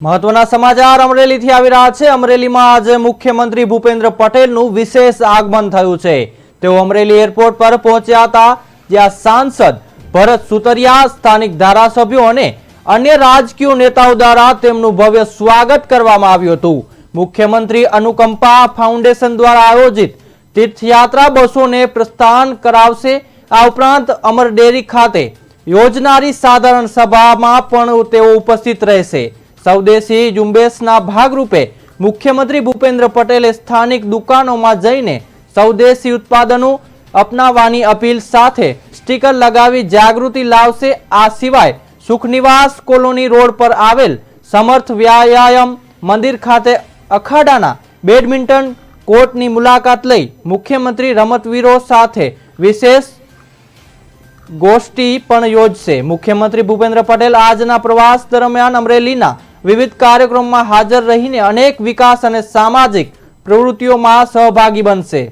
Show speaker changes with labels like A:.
A: મહત્વના સમાચાર અમરેલીથી આવી રહ્યા છે। અમરેલીમાં આજે મુખ્યમંત્રી ભૂપેન્દ્ર પટેલનું વિશેષ આગમન થયું છે। તેઓ અમરેલી એરપોર્ટ પર પહોંચ્યા હતા, જ્યાં સાંસદ ભરત સુતરિયા, સ્થાનિક ધારાસભ્યો અને અન્ય રાજકીય નેતાઓ દ્વારા તેમનું ભવ્ય સ્વાગત કરવામાં આવ્યું હતું। મુખ્યમંત્રી અનુકંપા ફાઉન્ડેશન દ્વારા આયોજિત तीर्थयात्रा बसोने प्रस्थान करावशे। आ उपरांत अमर डेरी खाते योजनारी साधारण सभामां पण तेओ उपस्थित रहेशे। स्वदेशी झुंबेशना भागरूपे मुख्यमंत्री भूपेन्द्र पटेले स्थानिक दुकानोमां जईने स्वदेशी उत्पादनों अपनाववानी अपील साथे स्टीकर लगावी जागृति लावशे। आ सिवाय सुखनिवास कोलोनी रोड पर आवेल समर्थ व्यायाम मंदिर खाते अखाडाना बेडमिंटन कोर्टनी मुलाकात लई मुख्यमंत्री रमतवीरो साथे विशेष गोष्ठी पण योजशे। मुख्यमंत्री भूपेन्द्र पटेल आजना प्रवास दरमियान अमरेलीना विविध कार्यक्रमों में हाजर रहीने अनेक विकास और सामाजिक प्रवृत्तिओं में सहभागी बनशे।